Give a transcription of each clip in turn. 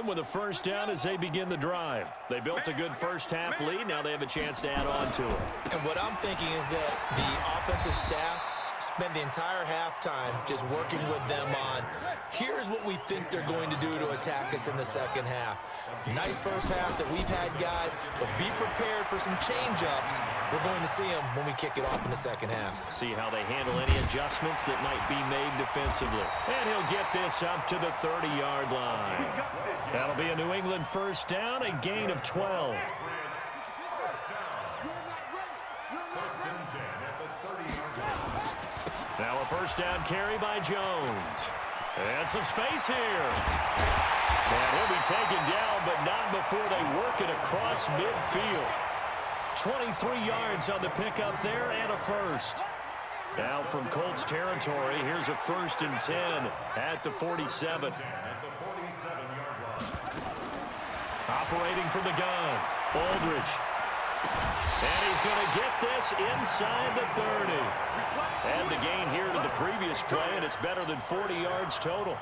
England with a first down as they begin the drive. They built a good first half lead. Now they have a chance to add on to it. And what I'm thinking is that the offensive staff spent the entire halftime just working with them on, here's what we think they're going to do to attack us in the second half. Nice first half that we've had, guys, but be prepared for some change-ups. We're going to see them when we kick it off in the second half. See how they handle any adjustments that might be made defensively. And he'll get this up to the 30-yard line. That'll be a New England first down, a gain of 12. Now a first down carry by Jones. And some space here. And he'll be taken down, but not before they work it across midfield. 23 yards on the pickup there and a first. Now from Colts territory, here's a 1st and 10 at the 47. Operating from the gun, Aldridge. And he's going to get this inside the 30. And the gain here to the previous play, and it's better than 40 yards total.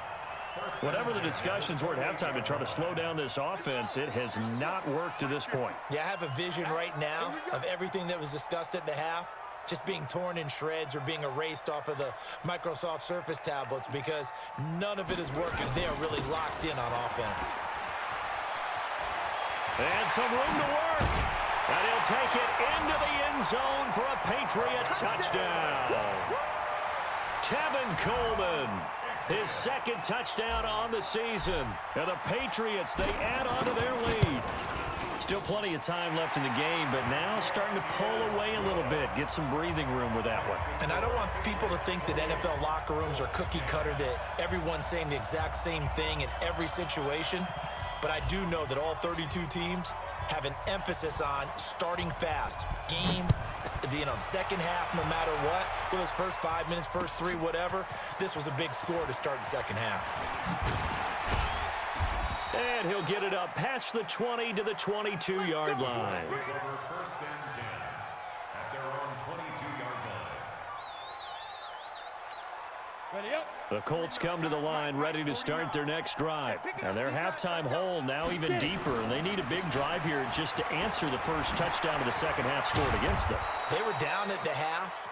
Whatever the discussions were at halftime to try to slow down this offense, it has not worked to this point. Yeah, I have a vision right now of everything that was discussed at the half just being torn in shreds or being erased off of the Microsoft Surface tablets because none of it is working. They are really locked in on offense. And some room to work. And he'll take it into the end zone for a Patriot touchdown. Tevin Coleman, his second touchdown on the season. And the Patriots, they add on to their lead. Still plenty of time left in the game, but now starting to pull away a little bit. Get some breathing room with that one. And I don't want people to think that NFL locker rooms are cookie cutter, that everyone's saying the exact same thing in every situation. But I do know that all 32 teams have an emphasis on starting fast. Game, second half, no matter what. Whether it's first 5 minutes, first 3, whatever. This was a big score to start the second half. And he'll get it up past the 20 to the 22-yard line. The Colts come to the line ready to start their next drive. And their halftime hole now even deeper. And they need a big drive here just to answer the first touchdown of the second half scored against them. They were down at the half.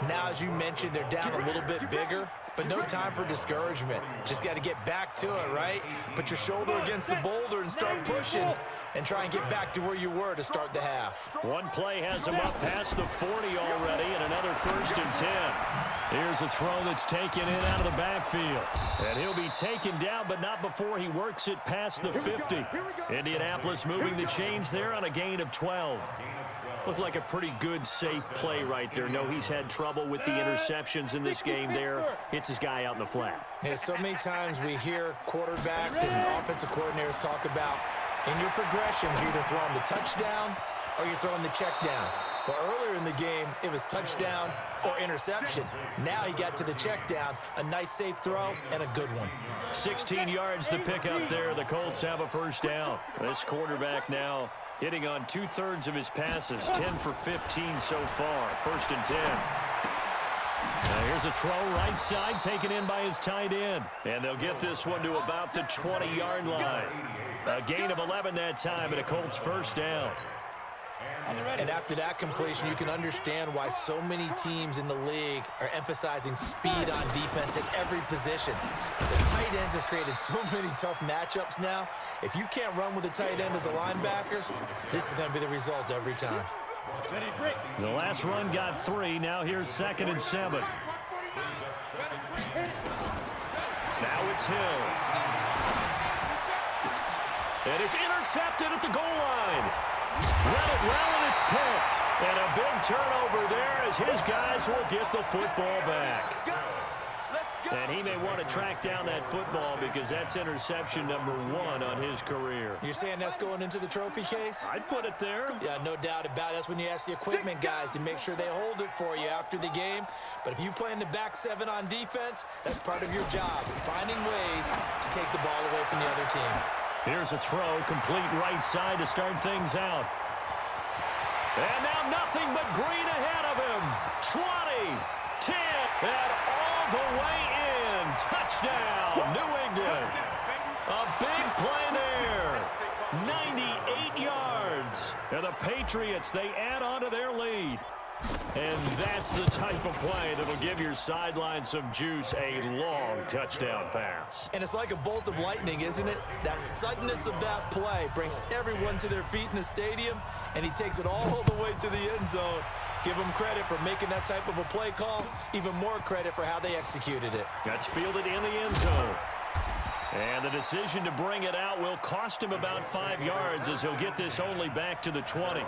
Now, as you mentioned, they're down a little bit bigger. But no time for discouragement. Just got to get back to it, right? Put your shoulder against the boulder and start pushing and try and get back to where you were to start the half. One play has him up past the 40 already and another 1st and 10. Here's a throw that's taken in out of the backfield. And he'll be taken down, but not before he works it past the 50. Indianapolis moving the chains there on a gain of 12. Looked like a pretty good, safe play right there. No, he's had trouble with the interceptions in this game there. Hits his guy out in the flat. Yeah, so many times we hear quarterbacks and offensive coordinators talk about in your progressions, you're either throwing the touchdown or you're throwing the check down. But earlier in the game, it was touchdown or interception. Now he got to the check down, a nice safe throw, and a good one. 16 yards the pickup there. The Colts have a first down. This quarterback now hitting on 2/3 of his passes, 10 for 15 so far. 1st and 10. Now here's a throw right side taken in by his tight end. And they'll get this one to about the 20-yard line. A gain of 11 that time and a Colts first down. And after that completion, you can understand why so many teams in the league are emphasizing speed on defense at every position. The tight ends have created so many tough matchups now. If you can't run with a tight end as a linebacker, this is going to be the result every time. The last run got 3. Now here's 2nd and 7. Now it's Hill. And it's intercepted at the goal line. Let it well, and it's picked. And a big turnover there as his guys will get the football back. And he may want to track down that football because that's interception number 1 on his career. You're saying that's going into the trophy case? I'd put it there. Yeah, no doubt about it. That's when you ask the equipment guys to make sure they hold it for you after the game. But if you play in the back 7 on defense, that's part of your job, finding ways to take the ball away from the other team. Here's a throw, complete right side to start things out. And now nothing but green ahead of him. 20, 10, and all the way in. Touchdown, New England. A big play there. And the Patriots, they add on to their lead. And that's the type of play that'll give your sideline some juice, a long touchdown pass. And it's like a bolt of lightning, isn't it? That suddenness of that play brings everyone to their feet in the stadium, and he takes it all the way to the end zone. Give him credit for making that type of a play call. Even more credit for how they executed it. That's fielded in the end zone. And the decision to bring it out will cost him about 5 yards as he'll get this only back to the 20.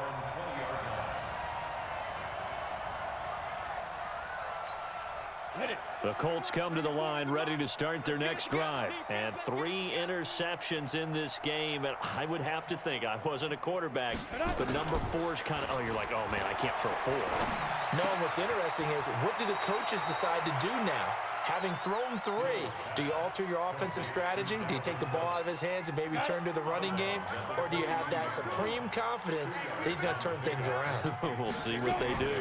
The Colts come to the line ready to start their next drive. And 3 interceptions in this game. And I would have to think, I wasn't a quarterback, but number 4 is kind of, oh, you're like, oh, man, I can't throw 4. No, and what's interesting is, what do the coaches decide to do now? Having thrown 3, do you alter your offensive strategy? Do you take the ball out of his hands and maybe turn to the running game? Or do you have that supreme confidence that he's going to turn things around? We'll see what they do.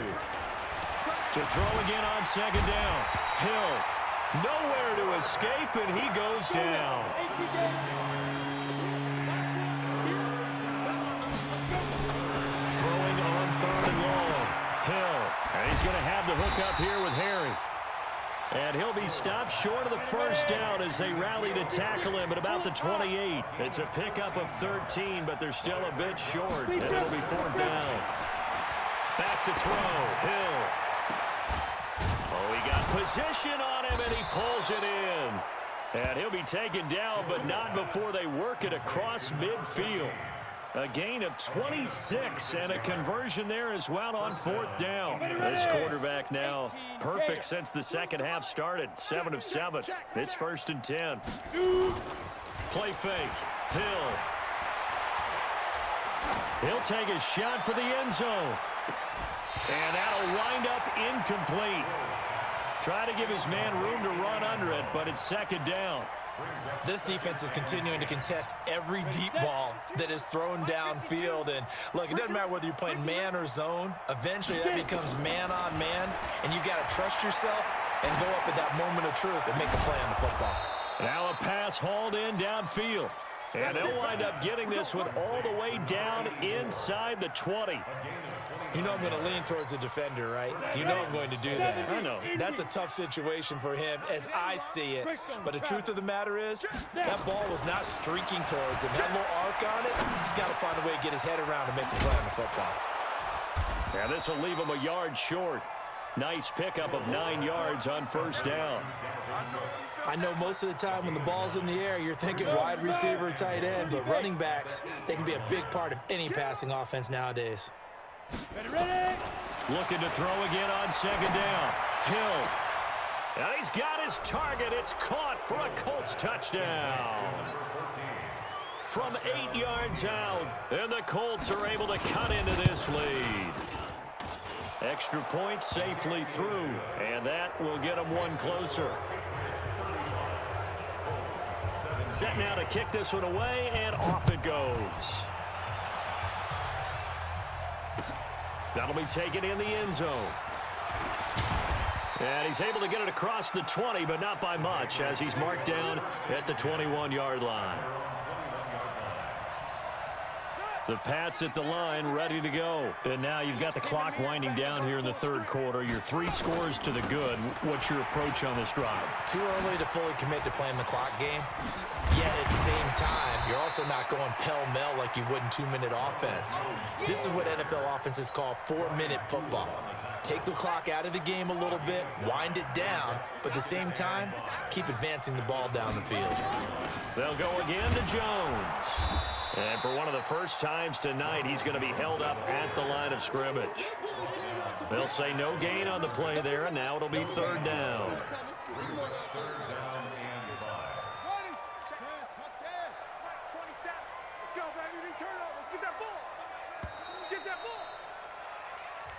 To throw again on second down. Hill, nowhere to escape, and he goes down. Throwing on 3rd and long. Hill, and he's going to have the hook up here with Harry. And he'll be stopped short of the first down as they rally to tackle him at about the 28. It's a pickup of 13, but they're still a bit short, and it'll be 4th down. Back to throw. Hill. Oh, he got position on him, and he pulls it in. And he'll be taken down, but not before they work it across midfield. A gain of 26 and a conversion there as well on 4th down. This quarterback now perfect since the second half started. 7 of 7. It's 1st and 10. Play fake. Hill. He'll take a shot for the end zone. And that'll wind up incomplete. Try to give his man room to run under it, but it's 2nd down. This defense is continuing to contest every deep ball that is thrown downfield. And look, it doesn't matter whether you're playing man or zone. Eventually that becomes man on man, and you got to trust yourself and go up at that moment of truth and make a play on the football. Now a pass hauled in downfield. And they'll wind up getting this one all the way down inside the 20. You know I'm going to lean towards the defender, right? You know I'm going to do that. I know. That's a tough situation for him as I see it. But the truth of the matter is, that ball was not streaking towards him. That little arc on it, he's got to find a way to get his head around and make a play on the football. Yeah, this will leave him a yard short. Nice pickup of 9 yards on 1st down. I know most of the time when the ball's in the air, you're thinking wide receiver, tight end, but running backs, they can be a big part of any passing offense nowadays. Ready? Looking to throw again on 2nd down. Hill. And he's got his target. It's caught for a Colts touchdown. From 8 yards out, and the Colts are able to cut into this lead. Extra point safely through, and that will get them one closer. Set now to kick this one away, and off it goes. That'll be taken in the end zone. And he's able to get it across the 20, but not by much, as he's marked down at the 21-yard line. The Pats at the line, ready to go. And now you've got the clock winding down here in the 3rd quarter. You're 3 scores to the good. What's your approach on this drive? Too early to fully commit to playing the clock game. Yet at the same time, you're also not going pell-mell like you would in 2-minute offense. This is what NFL offenses call 4-minute football. Take the clock out of the game a little bit, wind it down, but at the same time, keep advancing the ball down the field. They'll go again to Jones. And for one of the first times tonight, he's going to be held up at the line of scrimmage. They'll say no gain on the play there, and now it'll be 3rd down.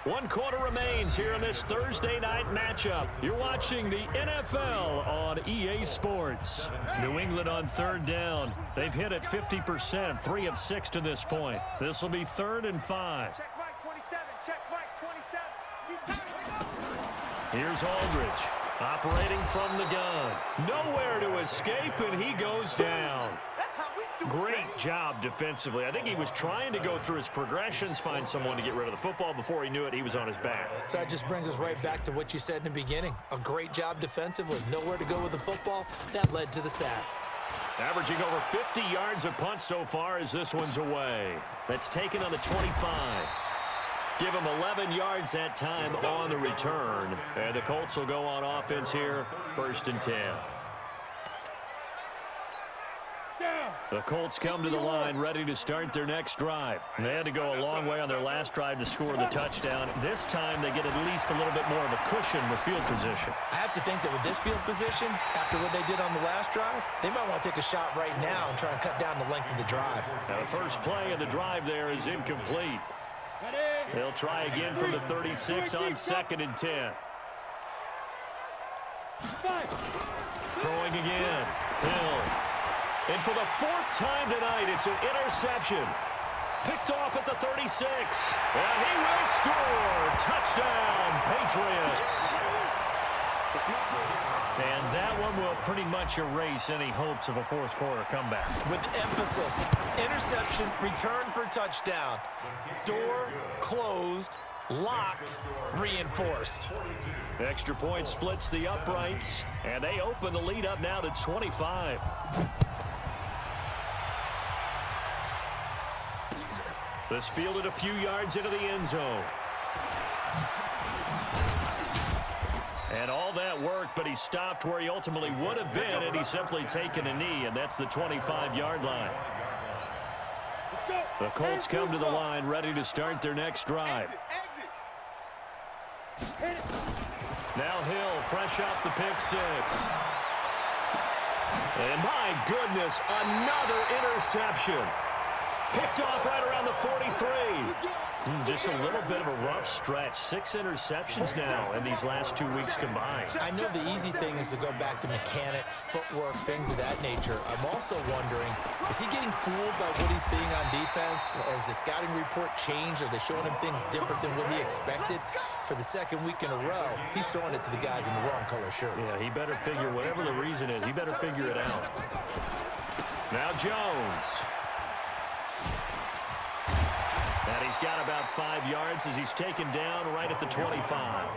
One quarter remains here in this Thursday night matchup. You're watching the NFL on EA Sports. New England on 3rd down. They've hit it 50%, 3 of 6 to this point. This will be 3rd and 5. Check Mike 27. Check Mike 27. Here's Aldridge operating from the gun. Nowhere to escape, and he goes down. That's how we Great job defensively. I think he was trying to go through his progressions, find someone to get rid of the football. Before he knew it, he was on his back. So that just brings us right back to what you said in the beginning. A great job defensively. Nowhere to go with the football. That led to the sack. Averaging over 50 yards a punt so far as this one's away. That's taken on the 25. Give him 11 yards that time on the return. And the Colts will go on offense here, 1st and 10. The Colts come to the line ready to start their next drive. They had to go a long way on their last drive to score the touchdown. This time they get at least a little bit more of a cushion with field position. I have to think that with this field position, after what they did on the last drive, they might want to take a shot right now and try and cut down the length of the drive. Now the first play of the drive there is incomplete. They'll try again from the 36 on 2nd and 10. Throwing again. Hill. And for the 4th time tonight, it's an interception. Picked off at the 36. And he will score. Touchdown, Patriots. And that one will pretty much erase any hopes of a 4th quarter comeback. With emphasis, interception, return for touchdown. Door closed, locked, reinforced. Extra point splits the uprights, and they open the lead up now to 25. This fielded a few yards into the end zone. And all that worked, but he stopped where he ultimately would have been had he simply taken a knee, and that's the 25-yard line. The Colts come to the line ready to start their next drive. Now Hill, fresh off the pick 6. And my goodness, another interception. Picked off right around the 43. Just a little bit of a rough stretch. 6 interceptions now in these last 2 weeks combined. I know the easy thing is to go back to mechanics, footwork, things of that nature. I'm also wondering, is he getting fooled by what he's seeing on defense? Has the scouting report changed? Are they showing him things different than what he expected? For the 2nd week in a row, he's throwing it to the guys in the wrong color shirts. Yeah, he better figure, whatever the reason is, he better figure it out. Now Jones. And he's got about 5 yards as he's taken down right at the 25.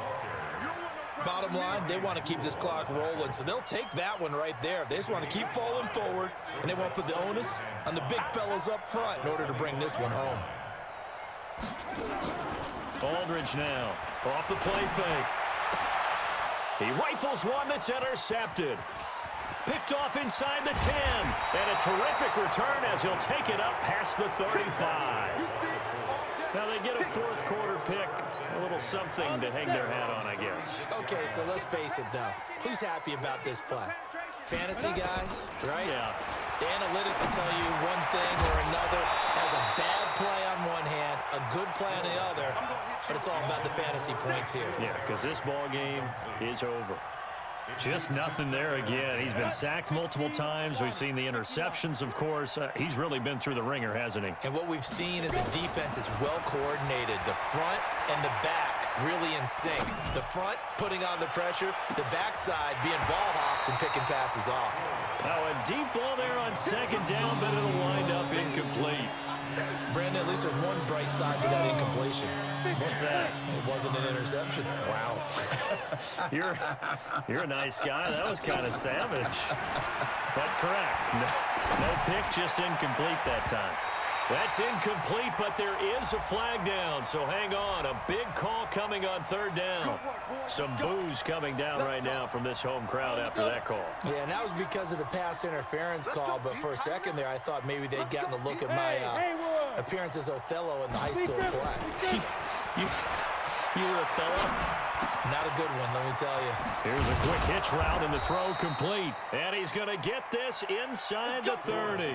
Bottom line, they want to keep this clock rolling, so they'll take that one right there. They just want to keep falling forward, and they want to put the onus on the big fellas up front in order to bring this one home. Aldridge now, off the play fake. He rifles one that's intercepted. Picked off inside the 10. And a terrific return as he'll take it up past the 35. Now they get a 4th quarter pick. A little something to hang their hat on, I guess. Okay, so let's face it, though. Who's happy about this play? Fantasy guys, right? Yeah. The analytics will tell you one thing or another. As a bad play on one hand, a good play on the other. But it's all about the fantasy points here. Yeah, because this ball game is over. Just nothing there again. He's been sacked multiple times. We've seen the interceptions, of course. He's really been through the ringer, hasn't he? And what we've seen is a defense that's well coordinated. The front and the back really in sync. The front putting on the pressure. The backside being ball hawks and picking passes off. Now a deep ball there on 2nd down, but it'll wind up incomplete. Brandon, at least there's one bright side to that incompletion. What's that? It wasn't an interception. Wow. You're a nice guy. That was kind of savage. But correct. No pick, just incomplete that time. That's incomplete, but there is a flag down, so hang on. A big call coming on 3rd down. Some boos coming down right now from this home crowd after that call. Yeah, and that was because of the pass interference call, but for a second there, I thought maybe they'd gotten a look at my appearance as Othello in the high school play. You were Othello? Not a good one, let me tell you. Here's a quick hitch route and the throw complete. And he's going to get this inside the 30.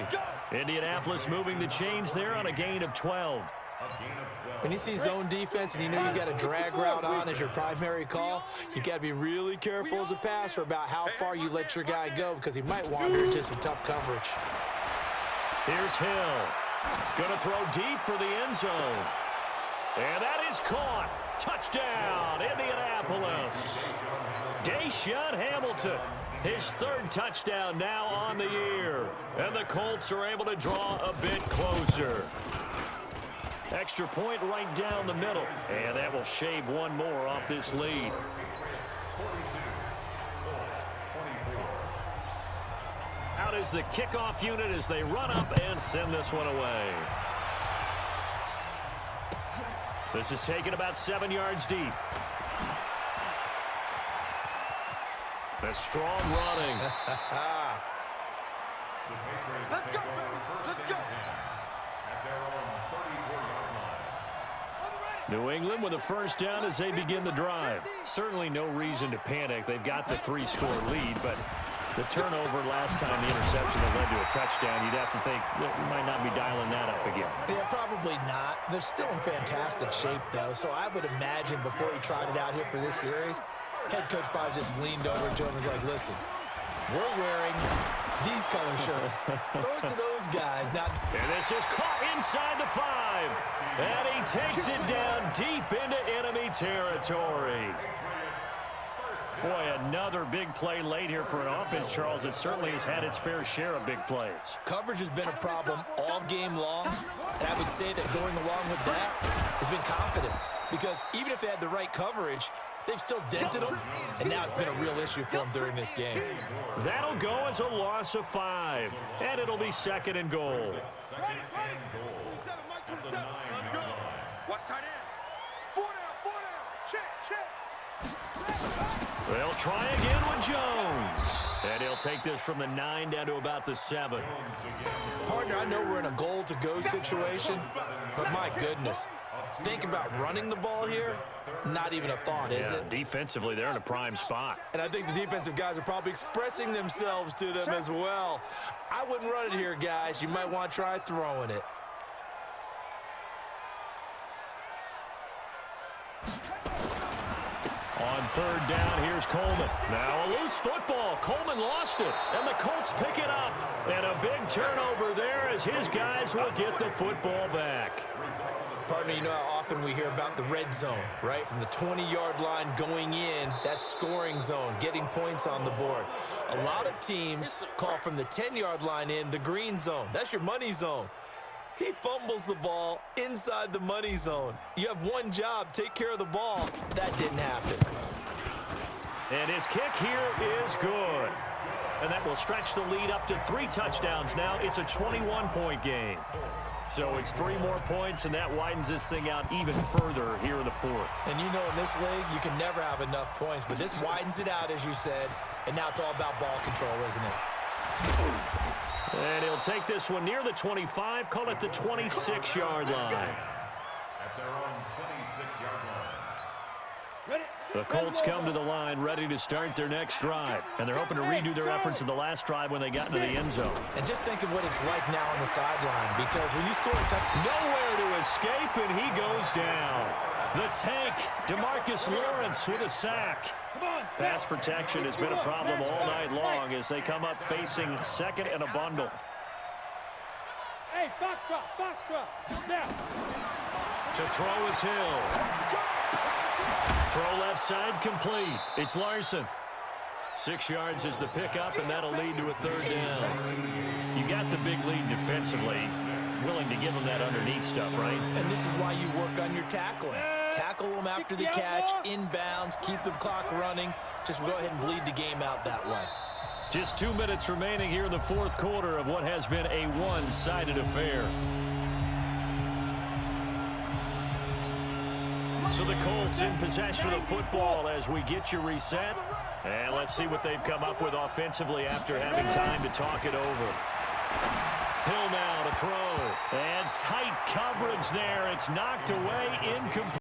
Indianapolis moving the chains there on a gain of 12. When you see zone defense and you know you got a drag route on as your primary call, you got to be really careful as a passer about how far you let your guy go because he might wander into some tough coverage. Here's Hill. Going to throw deep for the end zone. And that is caught. Touchdown, Indianapolis. Deshaun Hamilton His third touchdown now on the year. And the Colts are able to draw a bit closer. Extra point right down the middle. And that will shave one more off this lead. Out is the kickoff unit as they run up and send this one away. This is taken about 7 yards deep. A strong running. Let's go, let's go. New England with a first down as they begin the drive. Certainly no reason to panic. They've got the 3-score lead, but the turnover last time, the interception that led to a touchdown, you'd have to think that we might not be dialing that up again. Yeah, probably not. They're still in fantastic shape, though, so I would imagine before he tried it out here for this series, head coach probably just leaned over to him and was like, listen, we're wearing these color shirts. Throw it to those guys. Now, and this is caught inside the 5. And he takes it down deep into enemy territory. Boy, another big play late here for an offense, Charles. It certainly has had its fair share of big plays. coverage has been a problem all game long, and I would say that going along with that has been confidence. Because even if they had the right coverage, they've still dented them, and now it's been a real issue for them during this game. That'll go as a loss of 5, and it'll be 2nd and goal. Ready, ready. 27, Mike 27. Let's go. Watch tight end. 4 down. Check. They'll try again with Jones. And he'll take this from the 9 down to about the 7. Partner, I know we're in a goal-to-go situation, but my goodness, think about running the ball here. Not even a thought, is it? Defensively, they're in a prime spot. And I think the defensive guys are probably expressing themselves to them as well. I wouldn't run it here, guys. You might want to try throwing it. On 3rd down, here's Coleman. Now a loose football. Coleman lost it, and the Colts pick it up. And a big turnover there as his guys will get the football back. Partner, you know how often we hear about the red zone, right? From the 20-yard line going in, that's scoring zone, getting points on the board. A lot of teams call from the 10-yard line in the green zone. That's your money zone. He fumbles the ball inside the money zone. You have one job, take care of the ball. That didn't happen. And his kick here is good. And that will stretch the lead up to 3 touchdowns now. It's a 21-point game. So it's 3 more points, and that widens this thing out even further here in the 4th. And you know in this league, you can never have enough points, but this widens it out, as you said, and now it's all about ball control, isn't it? And he'll take this one near the 25, call it the 26-yard line. At their own 26-yard line. Ready. The Colts come to the line ready to start their next drive. And they're hoping to redo their efforts in the last drive when they got into the end zone. And just think of what it's like now on the sideline, because when you score a touchdown, Nowhere to escape, and he goes down. The tank, DeMarcus Lawrence with a sack. Pass protection has been a problem all night long as they come up facing 2nd and a bundle. Hey, Foxtrot. Now. To throw is Hill. Throw left side complete. It's Larson. 6 yards is the pickup, and that'll lead to a 3rd down. You got the big lead defensively. Willing to give them that underneath stuff, right? and this is why you work on your tackling. Tackle them after the catch, inbounds, keep the clock running. Just go ahead and bleed the game out that way. Just 2 minutes remaining here in the 4th quarter of what has been a one-sided affair. So the Colts in possession of the football as we get you reset. And let's see what they've come up with offensively after having time to talk it over. Hill now to throw. And tight coverage there. It's knocked away, incomplete.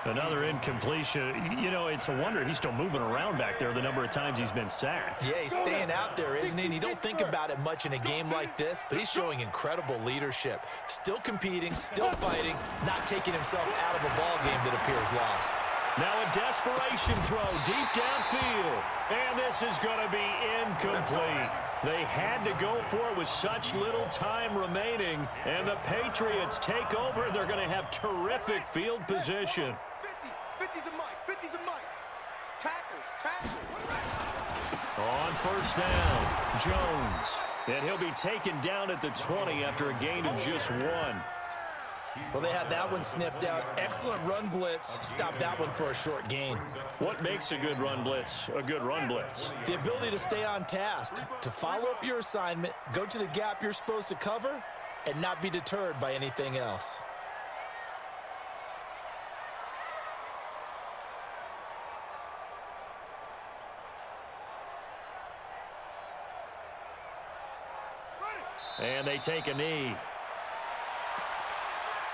Another incompletion. You know, it's a wonder he's still moving around back there the number of times he's been sacked. Yeah, he's staying out there, isn't he? And you don't think about it much in a game like this, but he's showing incredible leadership. Still competing, still fighting, not taking himself out of a ball game that appears lost. Now a desperation throw deep downfield. And this is going to be incomplete. They had to go for it with such little time remaining. And the Patriots take over. They're going to have terrific field position. 50's the mic. 50's the mic. Tackles. On first down, Jones. And he'll be taken down at the 20 after a gain of just 1. Well, they had that one sniffed out. Excellent run blitz. Stopped that one for a short gain. What makes a good run blitz a good run blitz? The ability to stay on task, to follow up your assignment, go to the gap you're supposed to cover, and not be deterred by anything else. And they take a knee.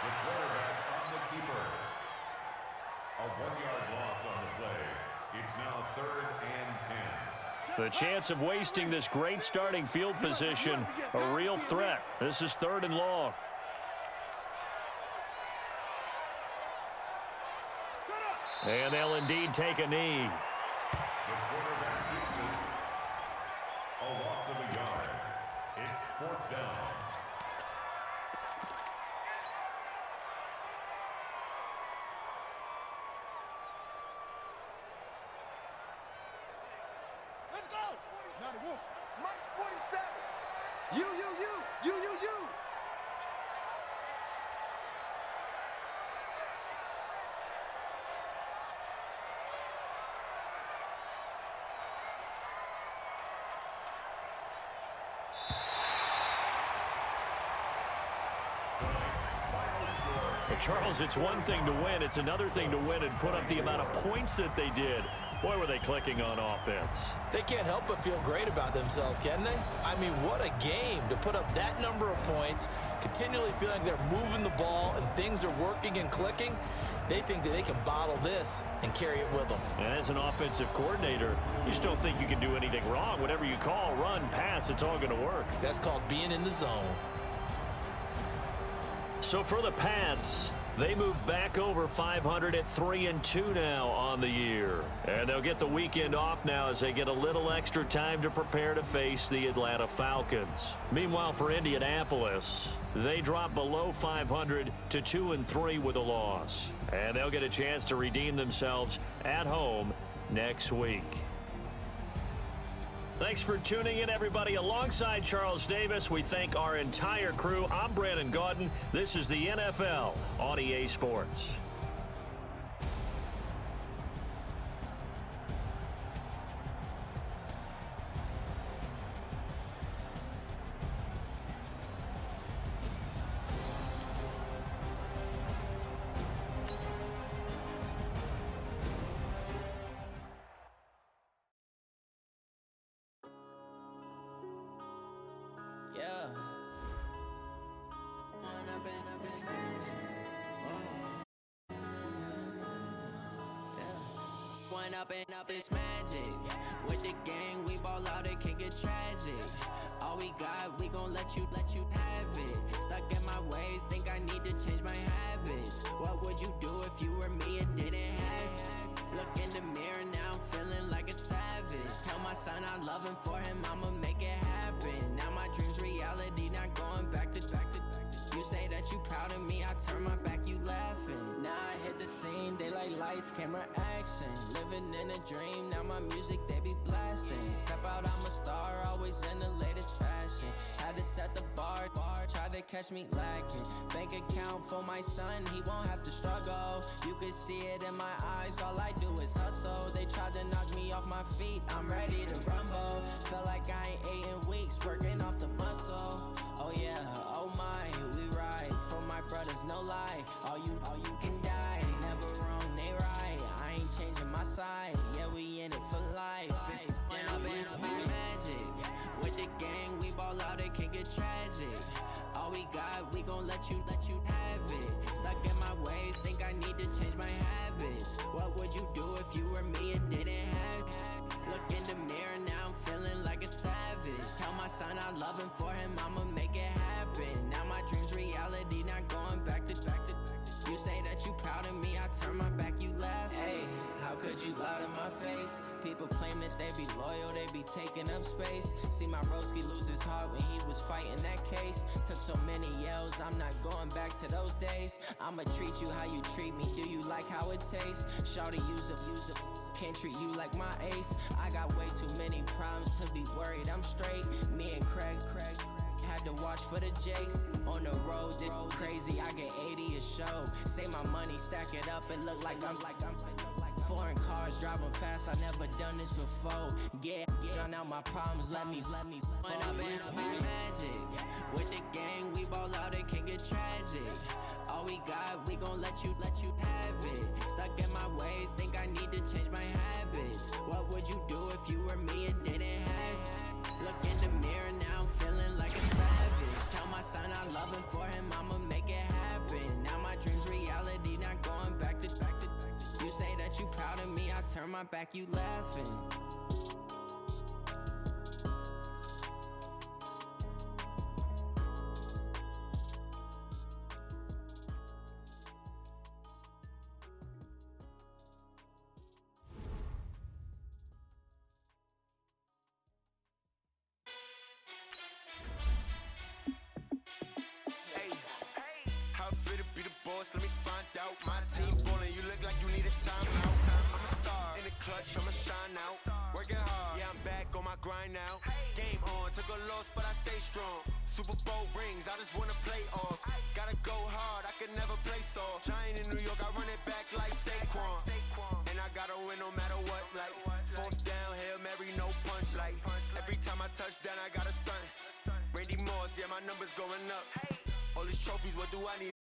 The quarterback on the keeper. A 1-yard loss on the play. It's now 3rd and 10. The chance of wasting this great starting field position, a real threat. This is 3rd and long. And they'll indeed take a knee. The quarterback gets it. A loss of a yard. It's 4th down. Let's go. Not a wolf. Mike's 47. You. Charles, it's one thing to win. It's another thing to win and put up the amount of points that they did. Boy, were they clicking on offense. They can't help but feel great about themselves, can they? I mean, what a game to put up that number of points, continually feeling they're moving the ball and things are working and clicking. They think that they can bottle this and carry it with them. And as an offensive coordinator, you just don't think you can do anything wrong. Whatever you call, run, pass, it's all going to work. That's called being in the zone. So for the Pats, they move back over 500 at 3-2 now on the year. And they'll get the weekend off now as they get a little extra time to prepare to face the Atlanta Falcons. Meanwhile, for Indianapolis, they drop below 500 to 2-3 with a loss. And they'll get a chance to redeem themselves at home next week. Thanks for tuning in, everybody. Alongside Charles Davis, we thank our entire crew. I'm Brandon Gaudin. This is the NFL on EA Sports. Up is magic. With the gang, we ball out, it can get tragic. All we got, we gon' let you have it. Stuck in my ways, think I need to change my habits. What would you do if you were me and didn't have it? Look in the mirror, now I'm feeling like a savage. Tell my son I love him, for him I'ma make it happen. Now my dream's reality, not going back to. You say that you proud of me, I turn my back, you laughing. Now I hit the scene, daylight lights, camera action. Living in a dream, now my music, they be blasting. Step out, I'm a star, always in the latest fashion. Had to set the bar, try to catch me lacking. Bank account for my son, he won't have to struggle. You can see it in my eyes, all I do is hustle. They tried to knock me off my feet, I'm ready to rumble. Feel like I ain't ate in weeks, working off the muscle. Oh yeah, oh my, we ride for my brothers, no lie. All you can die, never wrong, they right. I ain't changing my side, yeah, we in it for life. When I've been up is magic. With the gang, we ball out, it can get tragic. All we got, we gon' let you have it. Stuck in my ways, think I need to change my habits. What would you do if you were me and didn't have it? Look in the mirror, now I'm feeling like a savage. Tell my son I love him, for him I'ma make it happen. Now my dream's reality, not going back to. You say that you proud of me, I turn my back, you laugh. Hey. would you lie to my face? People claim that they be loyal, they be taking up space. See my broski lose his heart when he was fighting that case. Took so many yells, I'm not going back to those days. I'ma treat you how you treat me, do you like how it tastes? Shawty, use up, can't treat you like my ace. I got way too many problems to be worried, I'm straight. Me and Craig had to watch for the Jakes. On the road, this crazy, I get 80 a show. Say my money, stack it up, it look like I'm foreign cars, driving fast, I never done this before. Drown out my problems, let me When up in it's magic. With the gang, we ball out, it can get tragic. All we got, we gon' let you have it. Stuck in my ways, think I need to change my habits. What would you do if you were me and didn't have it? Look in the mirror, now I'm feeling like a savage. Tell my son I love him, for him I'ma make it happen. Now my dream's reality, not going back to. You say that you proud of me, I turn my back, you laughing. How fit to be the boss, let me find out. My team ballin', you look like you need a timeout. I'm a star, in the clutch, I'ma shine out. Working hard, yeah, I'm back on my grind now. Game on, took a loss, but I stay strong. Super Bowl rings, I just wanna play off. Gotta go hard, I can never play soft. Giant in New York, I run it back like Saquon. And I gotta win no matter what, like. Fourth down, Hail Mary, no punch, like. Every time I touch down, I gotta stunt. Randy Moss, yeah, my numbers going up. All these trophies, what do I need?